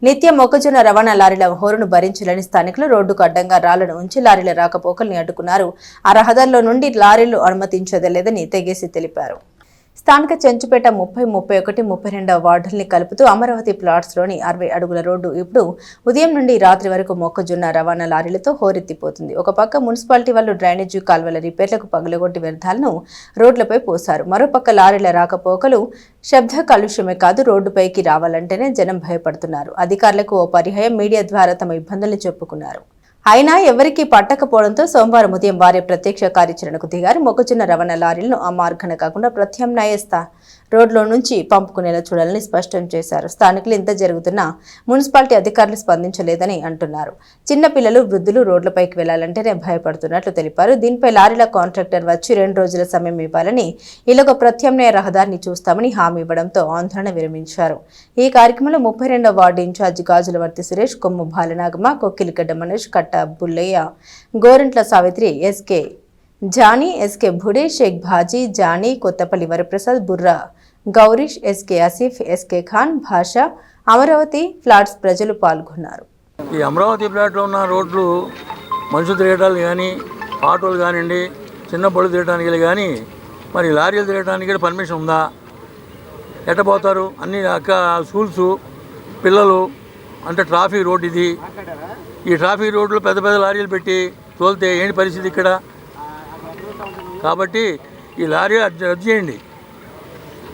నిత్యం మొక్కజొన్న రవాణా లారీల హోరును భరించలేని స్థానికులు రోడ్డుకు అడ్డంగా రాళ్లను ఉంచి లారీల రాకపోకల్ని అడ్డుకున్నారు. ఆ రహదారిలో నుండి లారీలు అనుమతించలేదని తెగేసి తెలిపారు. స్థానిక చెంచుపేట 30, 31, 32వ వార్డుల్ని కలుపుతూ అమరావతి ప్లాట్స్లోని 60 అడుగుల రోడ్డు ఇప్పుడు ఉదయం నుండి రాత్రి వరకు మొక్కజొన్న రవాణా లారీలతో హోరెత్తిపోతుంది. ఒక పక్క మున్సిపాలిటీ వాళ్ళు డ్రైనేజీ కాల్వల రిపేర్లకు పగలగొట్టి వ్యర్థాలను రోడ్లపై పోశారు. మరోపక్క లారీల రాకపోకలు శబ్ద కాలుష్యమే కాదు, రోడ్డుపైకి రావాలంటేనే జనం భయపడుతున్నారు. అధికారులకు ఓ పర్యాయం మీడియా ద్వారా తమ ఇబ్బందుల్ని చెప్పుకున్నారు. అయినా ఎవరికీ పట్టకపోవడంతో సోమవారం ఉదయం వారి ప్రత్యక్ష కార్యాచరణకు దిగారు. మొక్కజొన్న రవాణా లారీలను ఆ మార్గాన కాకుండా ప్రత్యామ్నాయ రోడ్లో నుంచి పంపుకునేలా చూడాలని స్పష్టం చేశారు. స్థానికులు ఇంత జరుగుతున్నా మున్సిపాలిటీ అధికారులు స్పందించలేదని అంటున్నారు. చిన్న పిల్లలు, వృద్ధులు రోడ్లపైకి వెళ్లాలంటేనే భయపడుతున్నట్లు తెలిపారు. దీనిపై లారీల కాంట్రాక్టర్ వచ్చి 2 రోజుల సమయం ఇవ్వాలని, ఇలాగ ప్రత్యామ్నాయ రహదారిని చూస్తామని హామీ ఇవ్వడంతో ఆందోళన విరమించారు. ఈ కార్యక్రమంలో 32వ ward in charge Gajulavarthi Suresh, Kommu Balanagamma, Kokkiligadda Manoj, Katta Bullaiah, Gorantla Savitri, SK Jani, SK Bhude, Shaik Baji, Jani, Kothapalli Varaprasad, Burra Gowrish, SK Asif, SK Khan, Basha, Amaravati flats ప్రజలు పాల్గొన్నారు. ఈ అమరావతి ఫ్లాట్లో ఉన్న రోడ్లు మనుషులు తిరగడానికి కానీ, ఆటోలు కానివ్వండి, చిన్న బళ్ళు తిరగడానికి కానీ, మరి లారీలు తిరగడానికి పర్మిషన్ ఉందా? ఎట్టపోతారు? అన్ని స్కూల్స్, పిల్లలు అంటే ట్రాఫిక్ రోడ్ ఇది. ఈ ట్రాఫిక్ రోడ్లు పెద్ద పెద్ద లారీలు పెట్టి తోలితే ఏంటి పరిస్థితి ఇక్కడ? కాబట్టి ఈ లారీ రద్దు చేయండి.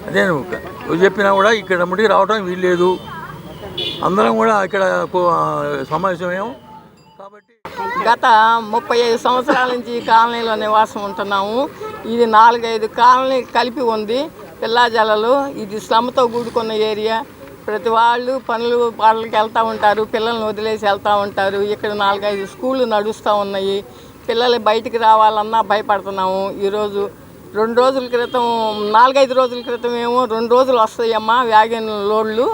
అదే నువ్వు చెప్పినా కూడా ఇక్కడ ముడికి రావడం వీల్లేదు. అందరం కూడా ఇక్కడ సమావేశమేమో. కాబట్టి గత 35 సంవత్సరాల నుంచి ఈ కాలనీలో నివాసం ఉంటున్నాము. ఇది 4-5 కాలనీ కలిపి ఉంది. పిల్లాజల్లలు, ఇది శ్రమతో కూడుకున్న ఏరియా. ప్రతి వాళ్ళు వాళ్ళకి వెళ్తూ ఉంటారు, పిల్లల్ని వదిలేసి వెళ్తూ ఉంటారు. ఇక్కడ 4-5 స్కూళ్ళు నడుస్తూ ఉన్నాయి. పిల్లలు బయటికి రావాలన్నా భయపడుతున్నాము. ఈరోజు 2 రోజుల క్రితం, 4-5 రోజుల క్రితం ఏమో 2 రోజులు వస్తాయమ్మా వ్యాగన్ లోడ్లు,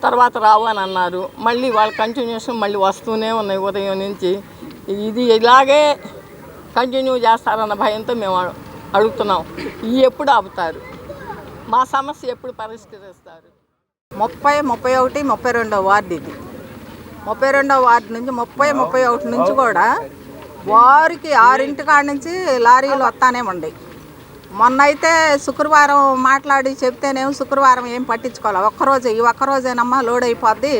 తర్వాత రావు అని అన్నారు. మళ్ళీ వాళ్ళ కంటిన్యూషన్ మళ్ళీ వస్తూనే ఉన్నాయి ఉదయం నుంచి. ఇది ఇలాగే కంటిన్యూ చేస్తారన్న భయంతో మేము అడుగుతున్నాం. ఎప్పుడు ఆపుతారు? మా సమస్య ఎప్పుడు పరిష్కరిస్తారు? 30, 31, 32వ వార్డు ఇది. 32వ వార్డు నుంచి 30, 31 నుంచి కూడా వారికి 6 కాడ నుంచి లారీలు వస్తానే ఉన్నాయి. మొన్న అయితే శుక్రవారం మాట్లాడి చెప్తేనేమో శుక్రవారం ఏం పట్టించుకోవాలి. ఈ ఒక్కరోజేనమ్మా లోడ్ అయిపోద్ది,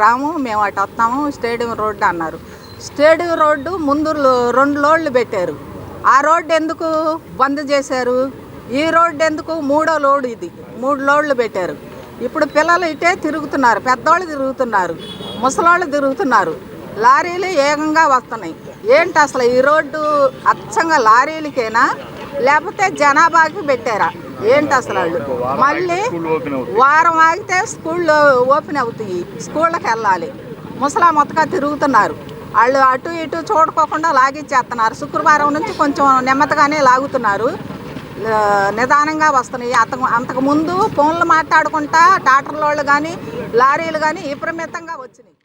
రాము మేము అటు వస్తాము, స్టేడియం రోడ్డు అన్నారు. స్టేడియం రోడ్డు ముందు 2 లోడ్లు పెట్టారు. ఆ రోడ్డు ఎందుకు బంద్ చేశారు? ఈ రోడ్డు ఎందుకు? 3వ లోడ్ ఇది. 3 లోడ్లు పెట్టారు. ఇప్పుడు పిల్లలు ఇటే తిరుగుతున్నారు, పెద్దవాళ్ళు తిరుగుతున్నారు, ముసలోళ్ళు తిరుగుతున్నారు, లారీలు ఏకంగా వస్తున్నాయి. ఏంటి అసలు ఈ రోడ్డు అచ్చంగా లారీలకేనా లేకపోతే జనాభాకి పెట్టారా ఏంటి అసలు? వాళ్ళు మళ్ళీ వారం ఆగితే స్కూళ్ళు ఓపెన్ అవుతాయి, స్కూళ్ళకి వెళ్ళాలి. ముసలా మొత్తగా తిరుగుతున్నారు. వాళ్ళు అటు ఇటు చూడుకోకుండా లాగిచ్చేస్తున్నారు. శుక్రవారం నుంచి కొంచెం నెమ్మదిగానే లాగుతున్నారు, నిదానంగా వస్తున్నాయి. అంతకుముందు ఫోన్లు మాట్లాడుకుంటా ట్రాక్టర్ల వాళ్ళు కానీ లారీలు కానీ విపరీతంగా వచ్చినాయి.